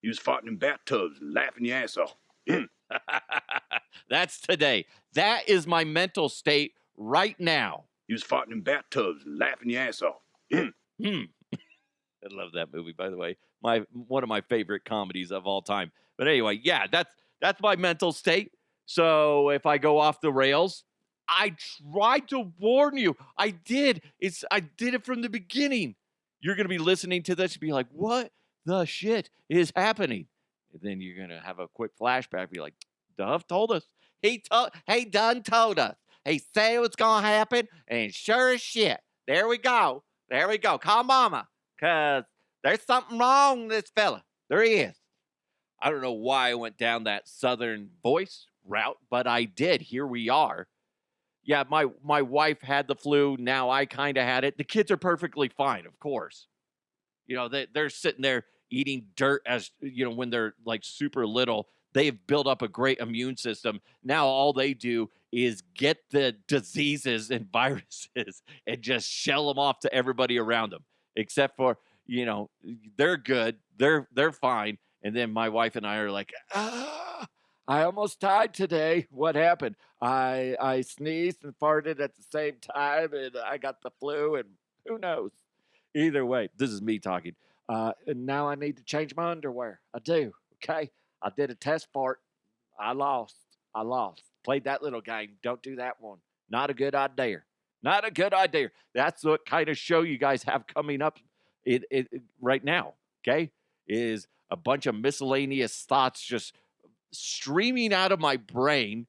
You was farting in bathtubs and laughing your ass off. That's today. That is my mental state right now. You was farting in bathtubs and laughing your ass off. I love that movie, by the way. One of my favorite comedies of all time. But anyway, yeah, that's my mental state. So if I go off the rails, I tried to warn you. I did. I did it from the beginning. You're going to be listening to this and be like, what the shit is happening? And then you're going to have a quick flashback. Be like, Duff told us. He done told us. He said what's going to happen. And sure as shit, there we go. Call mama. Because there's something wrong with this fella. There he is. I don't know why I went down that southern voice route, but I did. Here we are. Yeah, my wife had the flu. Now I kind of had it. The kids are perfectly fine, of course. You know, they're sitting there eating dirt as, you know, when they're like super little. They've built up a great immune system. Now all they do is get the diseases and viruses and just shell them off to everybody around them. Except for, you know, they're good. They're fine. And then my wife and I are like, I almost died today. What happened? I sneezed and farted at the same time, and I got the flu, and who knows? Either way, this is me talking. And now I need to change my underwear. I do. Okay. I did a test fart. I lost. Played that little game. Don't do that one. Not a good idea. That's what kind of show you guys have coming up right now. Okay. Is a bunch of miscellaneous thoughts just streaming out of my brain,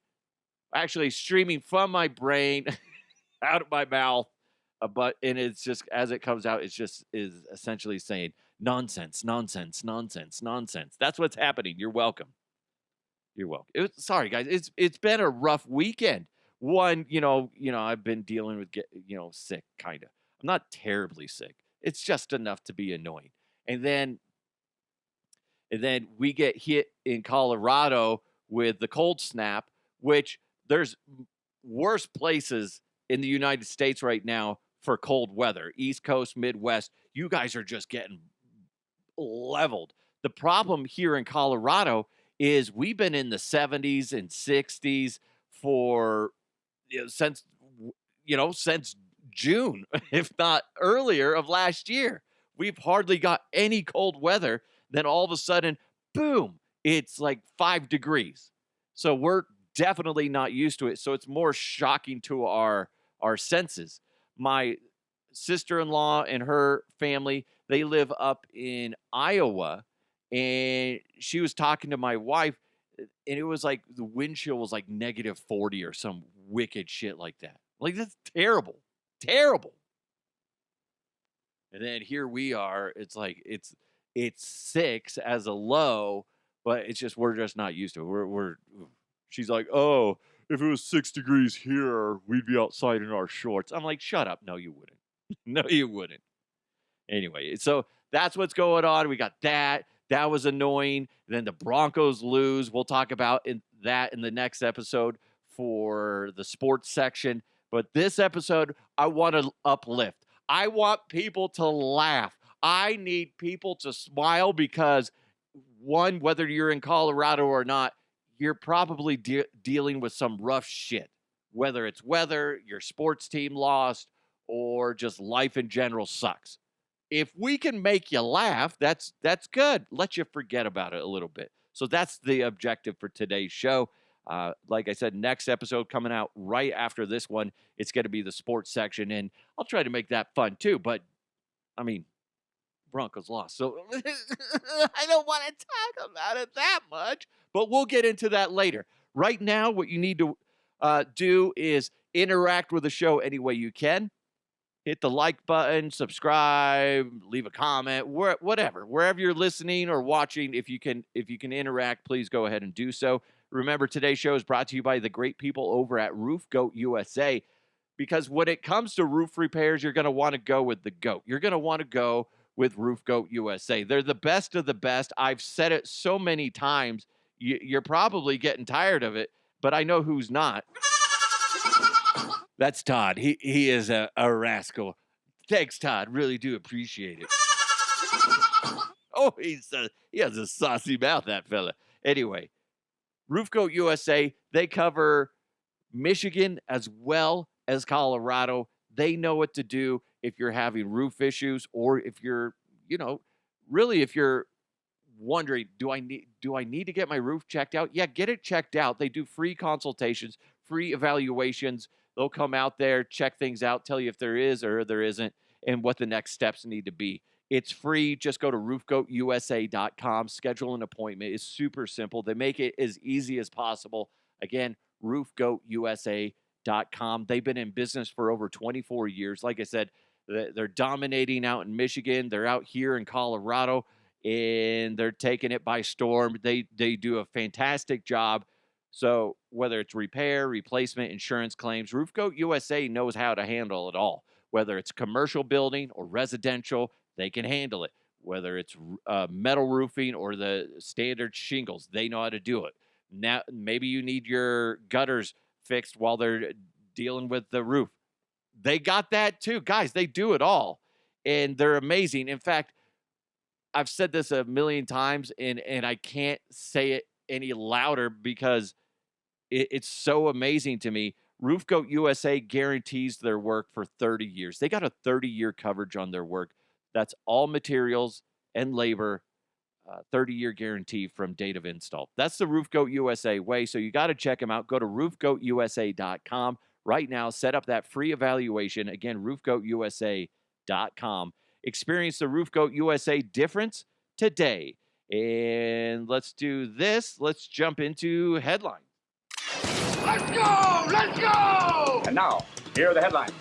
actually streaming from my brain out of my mouth. And it's just, as it comes out, is essentially saying nonsense. That's what's happening. You're welcome. Sorry, guys. It's been a rough weekend. One, I've been dealing with sick, kind of. I'm not terribly sick. It's just enough to be annoying. And then we get hit in Colorado with the cold snap, which there's worse places in the United States right now for cold weather. East Coast, Midwest, you guys are just getting leveled. The problem here in Colorado is we've been in the 70s and 60s for since June, if not earlier, of last year. We've hardly got any cold weather. Then all of a sudden, boom, it's like 5 degrees. So we're definitely not used to it. So it's more shocking to our senses. My sister-in-law and her family, they live up in Iowa. And she was talking to my wife, and it was like the wind chill was like negative 40 or some wicked shit like that. Like, that's terrible. And then here we are. It's like, it's 6 as a low, but it's just, we're just not used to it. She's like, oh, if it was 6 degrees here, we'd be outside in our shorts. I'm like, shut up. No, you wouldn't. No, you wouldn't. Anyway, so that's what's going on. We got that. That was annoying. Then the Broncos lose. We'll talk about that in the next episode for the sports section. But this episode, I want to uplift. I want people to laugh. I need people to smile because, one, whether you're in Colorado or not, you're probably dealing with some rough shit. Whether it's weather, your sports team lost, or just life in general sucks. If we can make you laugh, that's good. Let you forget about it a little bit. So that's the objective for today's show. Like I said, next episode coming out right after this one, it's going to be the sports section, and I'll try to make that fun too. But, I mean, Broncos lost, so I don't want to talk about it that much, but we'll get into that later. Right now, what you need to do is interact with the show any way you can. Hit the like button, subscribe, leave a comment, whatever. Wherever you're listening or watching, if you can interact, please go ahead and do so. Remember, today's show is brought to you by the great people over at Roof Goat USA, because when it comes to roof repairs, you're going to want to go with the GOAT. You're going to want to go with Roof Goat USA. They're the best of the best. I've said it so many times, you're probably getting tired of it, but I know who's not. That's Todd. He is a rascal. Thanks, Todd. Really do appreciate it. Oh, he has a saucy mouth, that fella. Anyway, Roof Goat USA, they cover Michigan as well as Colorado. They know what to do if you're having roof issues, or if you're, really if you're wondering, do I need to get my roof checked out? Yeah, get it checked out. They do free consultations, free evaluations. They'll come out there, check things out, tell you if there is or there isn't, and what the next steps need to be. It's free. Just go to roofgoatusa.com, schedule an appointment. It's super simple. They make it as easy as possible. Again, roofgoatusa.com. They've been in business for over 24 years. Like I said, they're dominating out in Michigan. They're out here in Colorado, and they're taking it by storm. They do a fantastic job. So whether it's repair, replacement, insurance claims, Roof Goat USA knows how to handle it all. Whether it's commercial building or residential, they can handle it. Whether it's metal roofing or the standard shingles, they know how to do it. Now, maybe you need your gutters fixed while they're dealing with the roof. They got that too. Guys, they do it all. And they're amazing. In fact, I've said this a million times, and I can't say it any louder because it's so amazing to me. Roof Goat USA guarantees their work for 30 years. They got a 30-year coverage on their work. That's all materials and labor, 30-year guarantee from date of install. That's the Roof Goat USA way, so you got to check them out. Go to roofgoatusa.com right now. Set up that free evaluation. Again, roofgoatusa.com. Experience the Roof Goat USA difference today. And let's do this. Let's jump into headlines. Let's go! Let's go! And now, here are the headlines.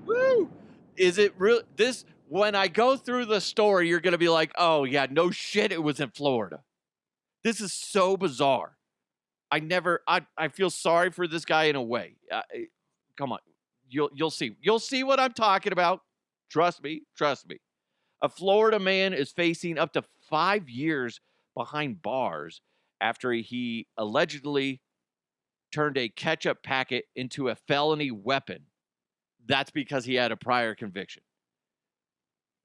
Woo! Is it real? This, when I go through the story, you're going to be like, oh, yeah, no shit, it was in Florida. This is so bizarre. I feel sorry for this guy in a way. Come on. You'll see. You'll see what I'm talking about. Trust me. Trust me. A Florida man is facing up to 5 years behind bars after he allegedly turned a ketchup packet into a felony weapon. That's because he had a prior conviction.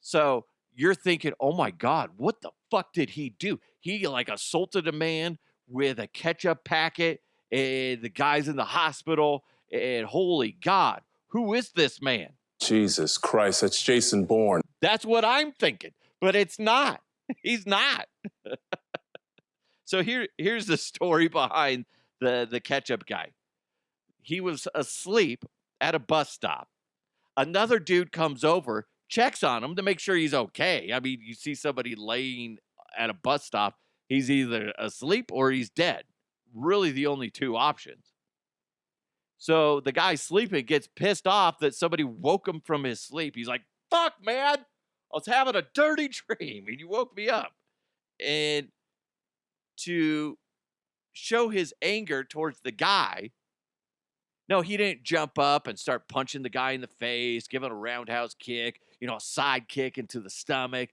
So you're thinking, oh my God, what the fuck did he do? He like assaulted a man with a ketchup packet, and the guy's in the hospital, and holy God, who is this man? Jesus Christ, that's Jason Bourne. That's what I'm thinking, but it's not. He's not. So here's the story behind the ketchup guy. He was asleep at a bus stop. Another dude comes over, checks on him to make sure he's okay. I mean, you see somebody laying at a bus stop, he's either asleep or he's dead. Really the only two options. So the guy sleeping gets pissed off that somebody woke him from his sleep. He's like, fuck, man, I was having a dirty dream and you woke me up. And to show his anger towards the guy, no, he didn't jump up and start punching the guy in the face, giving a roundhouse kick, a side kick into the stomach,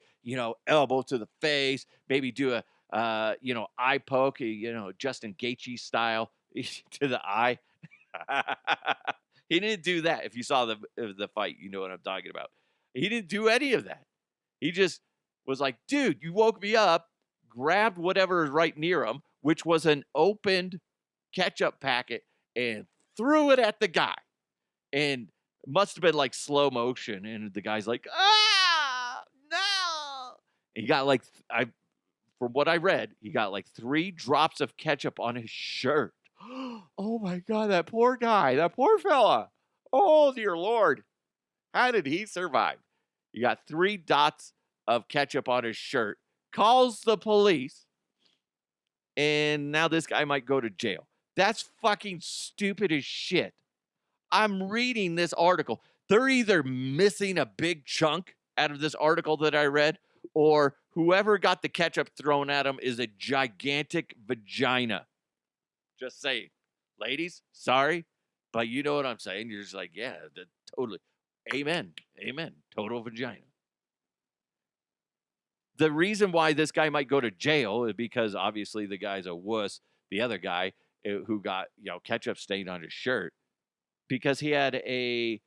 elbow to the face, maybe do a, eye poke, Justin Gaethje style to the eye. He didn't do that. If you saw the fight, you know what I'm talking about. He didn't do any of that. He just was like, dude, you woke me up, grabbed whatever is right near him, which was an opened ketchup packet, and threw it at the guy. And it must have been like slow motion. And the guy's like, no. And he got from what I read, he got like 3 drops of ketchup on his shirt. Oh my God, that poor guy, that poor fella. Oh, dear Lord. How did he survive? He got 3 dots of ketchup on his shirt, calls the police, and now this guy might go to jail. That's fucking stupid as shit. I'm reading this article. They're either missing a big chunk out of this article that I read, or whoever got the ketchup thrown at him is a gigantic vagina. Just saying. Ladies, sorry, but you know what I'm saying. You're just like, yeah, totally. Amen. Amen. Total vagina. The reason why this guy might go to jail is because obviously the guy's a wuss. The other guy who got, ketchup stained on his shirt, because he had a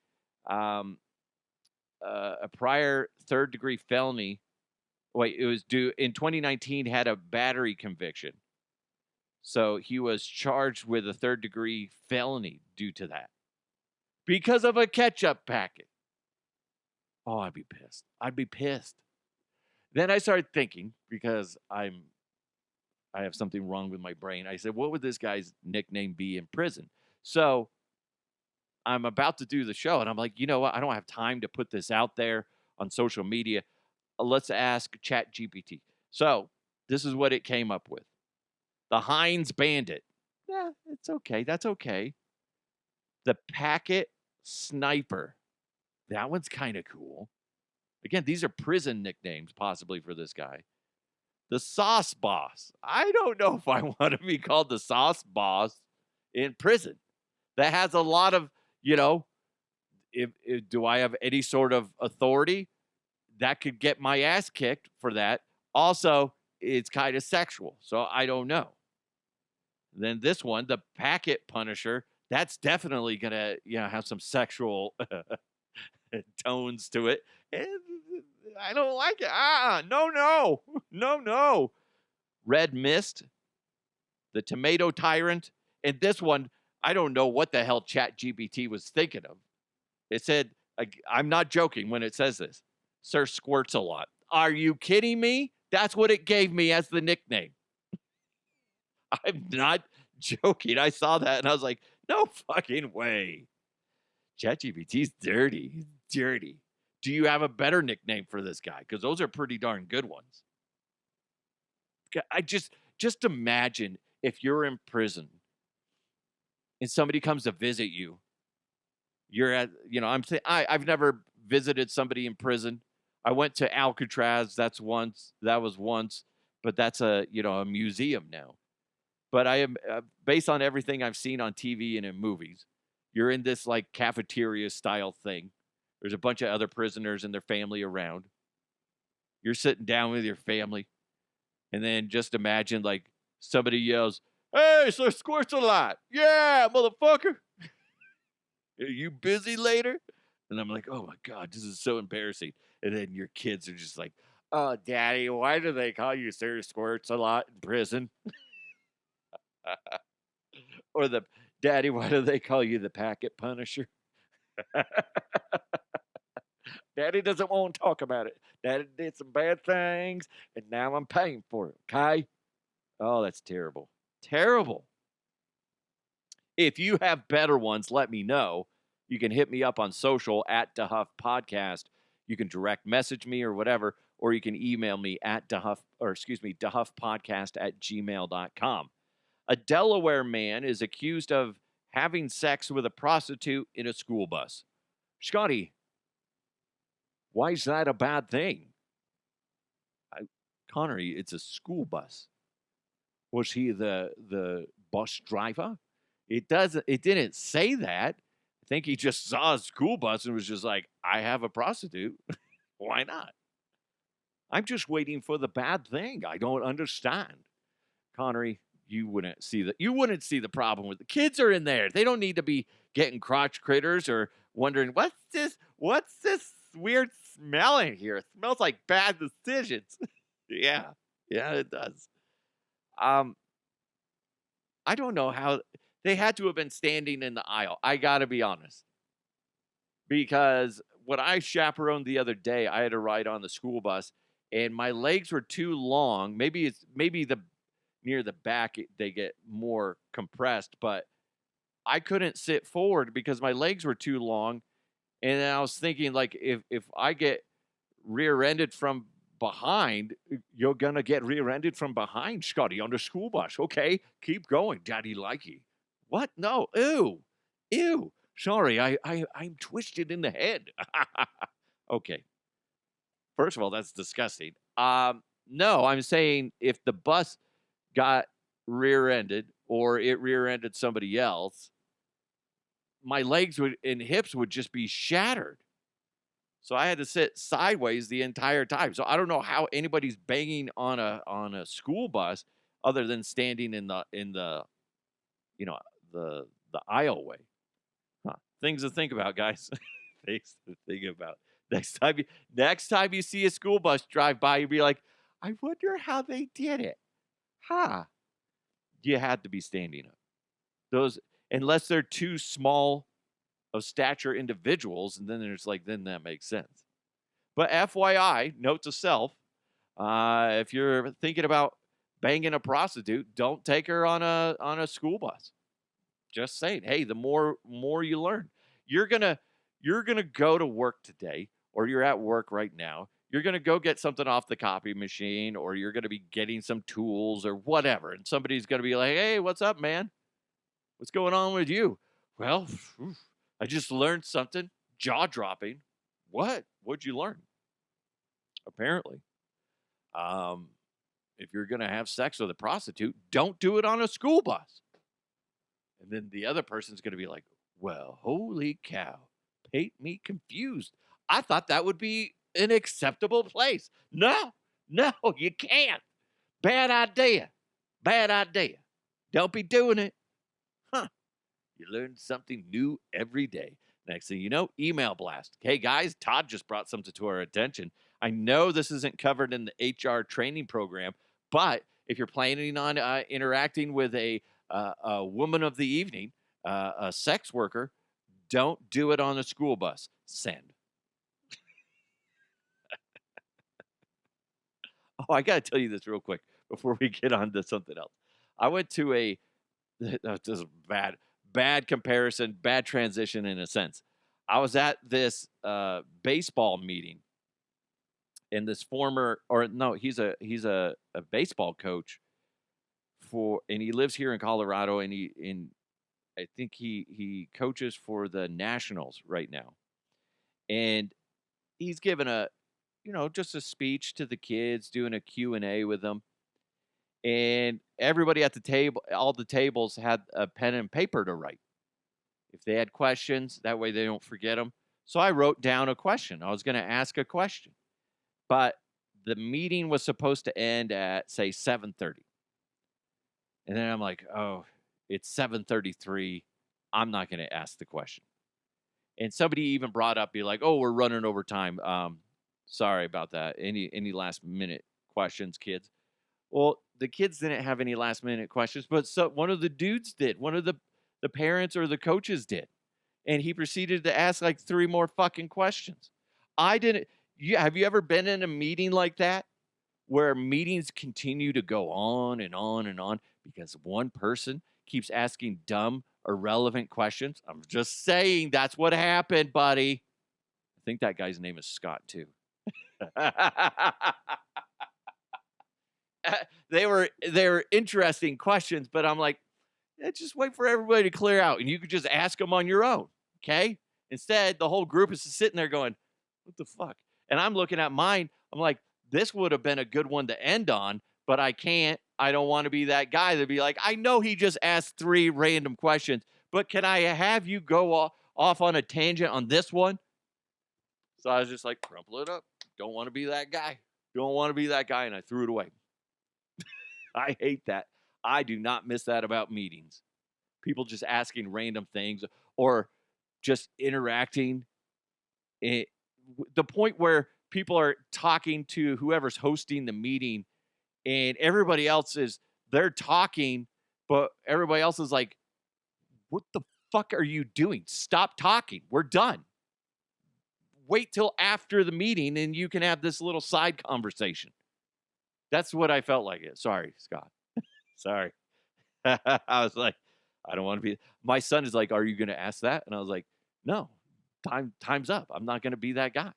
a prior third-degree felony. Wait, it was due in 2019, had a battery conviction. So he was charged with a third-degree felony due to that because of a ketchup packet. Oh, I'd be pissed. I'd be pissed. Then I started thinking, because I have something wrong with my brain. I said, what would this guy's nickname be in prison? So I'm about to do the show, and I'm like, you know what? I don't have time to put this out there on social media. Let's ask ChatGPT. So this is what it came up with. The Heinz Bandit. Yeah, it's okay. That's okay. The Packet Sniper. That one's kind of cool. Again, these are prison nicknames possibly for this guy. The Sauce Boss. I don't know if I want to be called the Sauce Boss in prison. That has a lot of, if do I have any sort of authority? That could get my ass kicked for that. Also, it's kind of sexual, so I don't know. Then this one, the Packet Punisher, that's definitely going to, have some sexual tones to it. And I don't like it. No. Red Mist, the Tomato Tyrant, and this one, I don't know what the hell ChatGPT was thinking of. It said, I'm not joking when it says this, Sir Squirts a Lot. Are you kidding me? That's what it gave me as the nickname. I'm not joking. I saw that and I was like, no fucking way. ChatGPT's dirty. He's dirty. Do you have a better nickname for this guy? Because those are pretty darn good ones. I just imagine if you're in prison and somebody comes to visit you. You're at, I'm saying I've never visited somebody in prison. I went to Alcatraz. That was once, but that's a museum now. But I am based on everything I've seen on TV and in movies. You're in this like cafeteria style thing. There's a bunch of other prisoners and their family around. You're sitting down with your family. And then just imagine like somebody yells, "Hey, Sir Squirts a Lot. Yeah, motherfucker. Are you busy later?" And I'm like, oh my God, this is so embarrassing. And then your kids are just like, "Oh, Daddy, why do they call you Sir Squirts a Lot in prison?" Or the Daddy, why do they call you the Packet Punisher? Daddy doesn't want to talk about it. Daddy did some bad things, and now I'm paying for it, okay? Oh, that's terrible. Terrible. If you have better ones, let me know. You can hit me up on social at DeHuff Podcast. You can direct message me or whatever, or you can email me at DeHuffPodcast@gmail.com. A Delaware man is accused of having sex with a prostitute in a school bus. Scotty, why is that a bad thing? Connery, it's a school bus. Was he the bus driver? It didn't say that. I think he just saw a school bus and was just like, I have a prostitute. Why not? I'm just waiting for the bad thing. I don't understand. Connery, you wouldn't see the problem with the kids are in there. They don't need to be getting crotch critters or wondering, what's this weird smell in here? It smells like bad decisions. Yeah, it does. I don't know how they had to have been standing in the aisle. I got to be honest. Because when I chaperoned the other day, I had to ride on the school bus and my legs were too long. Maybe the near the back they get more compressed, but I couldn't sit forward because my legs were too long. And then I was thinking, like, if I get rear-ended from behind, you're gonna get rear-ended from behind, Scotty, on the school bus. Okay, keep going, Daddy likey. What? No, ew. Sorry, I'm twisted in the head. Okay. First of all, that's disgusting. No, I'm saying if the bus got rear-ended or it rear-ended somebody else, my legs and hips would just be shattered. So I had to sit sideways the entire time. So I don't know how anybody's banging on a school bus other than standing in the the aisleway. Huh. Things to think about, guys. Things to think about. Next time you see a school bus drive by, you'll be like, I wonder how they did it. Huh. You had to be standing up. Those, unless they're too small of stature individuals, and then then that makes sense. But FYI, note to self, if you're thinking about banging a prostitute, don't take her on a school bus. Just saying, hey, the more you learn. You're gonna go to work today, or you're at work right now. You're gonna go get something off the copy machine, or you're gonna be getting some tools or whatever, and somebody's gonna be like, hey, what's up, man? What's going on with you? Well, I just learned something jaw-dropping. What? What'd you learn? Apparently, if you're going to have sex with a prostitute, don't do it on a school bus. And then the other person's going to be like, well, holy cow, paint me confused. I thought that would be an acceptable place. No, you can't. Bad idea. Don't be doing it. Huh. You learn something new every day. Next thing you know, email blast. Hey, guys, Todd just brought something to our attention. I know this isn't covered in the HR training program, but if you're planning on interacting with a woman of the evening, a sex worker, don't do it on a school bus. Send. Oh, I got to tell you this real quick before we get on to something else. I went to this is bad comparison, bad transition in a sense. I was at this baseball meeting, and this he's a baseball coach and he lives here in Colorado, and I think he coaches for the Nationals right now. And he's given just a speech to the kids, doing a Q&A with them. And everybody at the table, all the tables had a pen and paper to write. If they had questions, that way they don't forget them. So I wrote down a question. I was going to ask a question. But the meeting was supposed to end at, say, 7:30. And then I'm like, oh, it's 7:33. I'm not going to ask the question. And somebody even brought up, be like, oh, we're running over time. Sorry about that. Any last minute questions, kids? Well, the kids didn't have any last minute questions, but one of the dudes did. One of the parents or the coaches did. And he proceeded to ask like 3 more fucking questions. Have you ever been in a meeting like that where meetings continue to go on and on and on because one person keeps asking dumb, irrelevant questions? I'm just saying that's what happened, buddy. I think that guy's name is Scott too. They were interesting questions, but I'm like, just wait for everybody to clear out, and you could just ask them on your own, okay? Instead, the whole group is sitting there going, what the fuck? And I'm looking at mine. I'm like, this would have been a good one to end on, but I can't. I don't want to be that guy to be like, I know he just asked 3 random questions, but can I have you go off on a tangent on this one? So I was just like, crumple it up. Don't want to be that guy. And I threw it away. I hate that. I do not miss that about meetings. People just asking random things or just interacting. The point where people are talking to whoever's hosting the meeting, and everybody else they're talking, but everybody else is like, what the fuck are you doing? Stop talking. We're done. Wait till after the meeting and you can have this little side conversation. That's what I felt like it. Sorry, Scott. Sorry. I was like, I don't want to be. My son is like, are you going to ask that? And I was like, no, time's up. I'm not going to be that guy.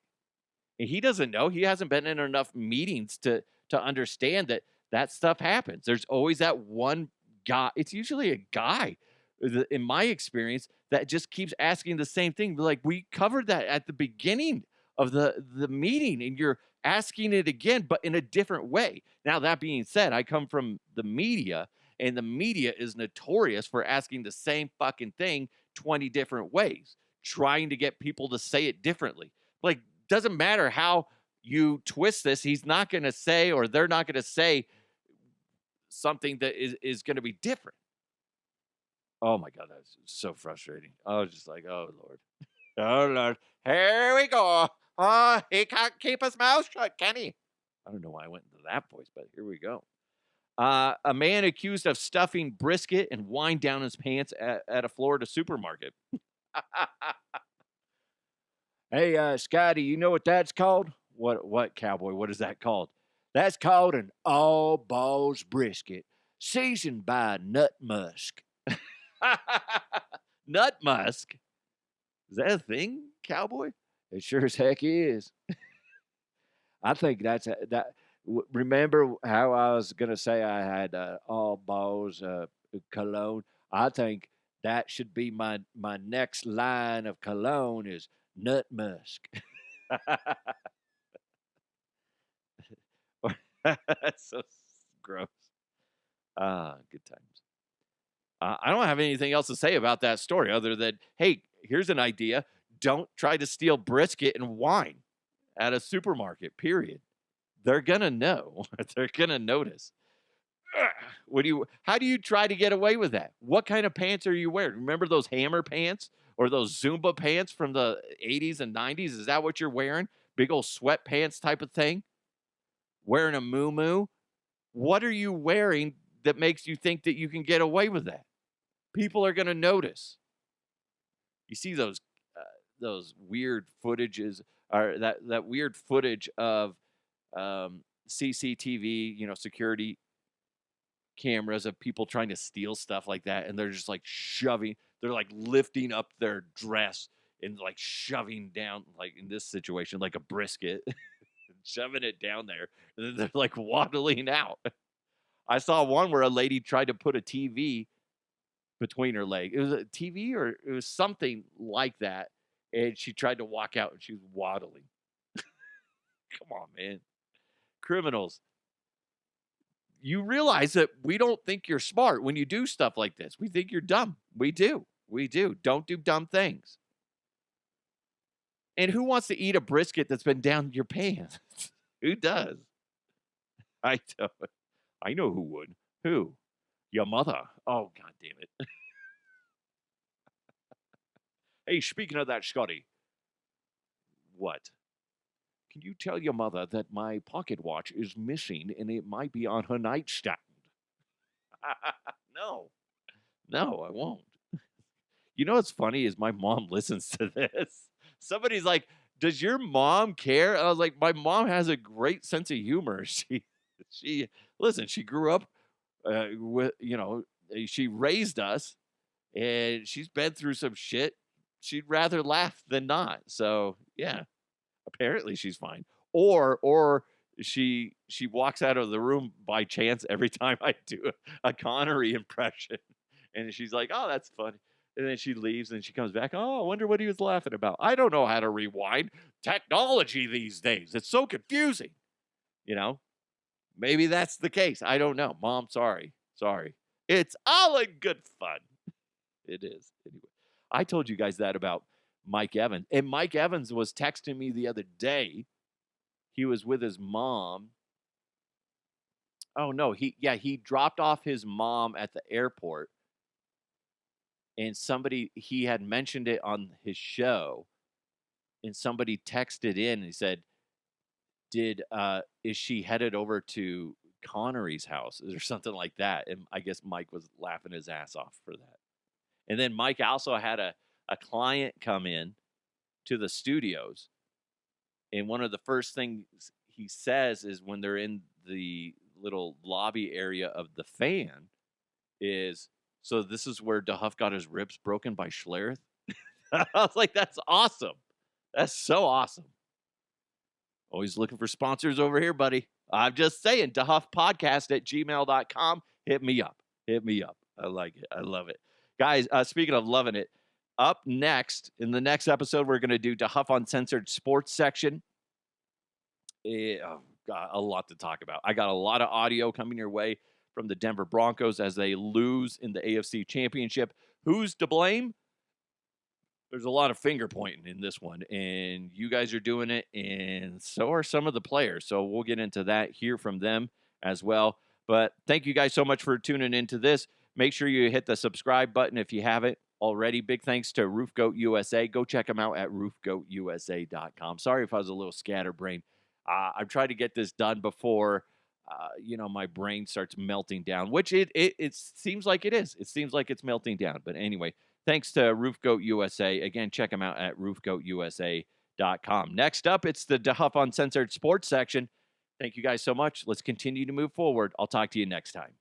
And he doesn't know. He hasn't been in enough meetings to understand that stuff happens. There's always that one guy. It's usually a guy, in my experience, that just keeps asking the same thing. Like, we covered that at the beginning of the meeting, and you're asking it again, but in a different way. Now, that being said, I come from the media, and the media is notorious for asking the same fucking thing 20 different ways, trying to get people to say it differently. Like, doesn't matter how you twist this, he's not going to say, or they're not going to say something that is going to be different. Oh my God, that's so frustrating. I was just like, oh Lord. Oh Lord. Here we go. Oh, he can't keep his mouth shut, can he? I don't know why I went into that voice, but here we go. A man accused of stuffing brisket and wine down his pants at a Florida supermarket. Hey, Scotty, you know what that's called? What, cowboy? What is that called? That's called an all balls brisket, seasoned by nut-musk. Nut-musk? Is that a thing, cowboy? It sure as heck is. I think that. Remember how I was gonna say I had all balls cologne? I think that should be my next line of cologne is nut-musk. That's so gross. Good times. I don't have anything else to say about that story other than, hey, here's an idea. Don't try to steal brisket and wine at a supermarket, period. They're going to know. They're going to notice. How do you try to get away with that? What kind of pants are you wearing? Remember those hammer pants or those Zumba pants from the 80s and 90s? Is that what you're wearing? Big old sweatpants type of thing? Wearing a muumuu? What are you wearing that makes you think that you can get away with that? People are going to notice. You see those weird footages, or that weird footage of CCTV, security cameras of people trying to steal stuff like that, and they're just like they're like lifting up their dress and like shoving down, like in this situation, like a brisket, shoving it down there, and then they're like waddling out. I saw one where a lady tried to put a TV between her leg. It was a TV or it was something like that. And she tried to walk out and she was waddling. Come on, man. Criminals. You realize that we don't think you're smart when you do stuff like this. We think you're dumb. We do. We do. Don't do dumb things. And who wants to eat a brisket that's been down your pants? Who does? I don't. I know who would. Who? Your mother. Oh, God damn it. Hey, speaking of that, Scotty. What? Can you tell your mother that my pocket watch is missing and it might be on her nightstand? No. No, I won't. You know what's funny is my mom listens to this. Somebody's like, does your mom care? I was like, my mom has a great sense of humor. She listen, she grew up with, she raised us and she's been through some shit. She'd rather laugh than not. So yeah, apparently she's fine. Or she walks out of the room by chance every time I do a Connery impression. And she's like, oh, that's funny. And then she leaves and she comes back. Oh, I wonder what he was laughing about. I don't know how to rewind. Technology these days. It's so confusing. Maybe that's the case. I don't know. Mom, sorry. It's all in good fun. It is. Anyway, I told you guys that about Mike Evans. And Mike Evans was texting me the other day. He was with his mom. Oh, no. He dropped off his mom at the airport. And he had mentioned it on his show. And somebody texted in and he said, is she headed over to Connery's house or something like that? And I guess Mike was laughing his ass off for that. And then Mike also had a client come in to the studios. And one of the first things he says is when they're in the little lobby area of the fan is, so this is where DeHuff got his ribs broken by Schlereth. I was like, that's awesome. That's so awesome. Always looking for sponsors over here, buddy. I'm just saying, DeHuffPodcast@gmail.com. Hit me up. I like it. I love it. Guys, speaking of loving it, up next, in the next episode, we're going to do DeHuff Uncensored Sports section. Got a lot to talk about. I got a lot of audio coming your way from the Denver Broncos as they lose in the AFC Championship. Who's to blame? There's a lot of finger pointing in this one, and you guys are doing it, and so are some of the players. So we'll get into that, hear from them as well. But thank you guys so much for tuning into this. Make sure you hit the subscribe button if you haven't. already. Big thanks to Roof Goat USA. Go check them out at roofgoatusa.com. Sorry if I was a little scatterbrained. I've tried to get this done before, my brain starts melting down, which it seems like it is. It seems like it's melting down. But anyway, thanks to Roof Goat USA. Again, check them out at roofgoatusa.com. Next up, it's the DeHuff Uncensored Sports section. Thank you guys so much. Let's continue to move forward. I'll talk to you next time.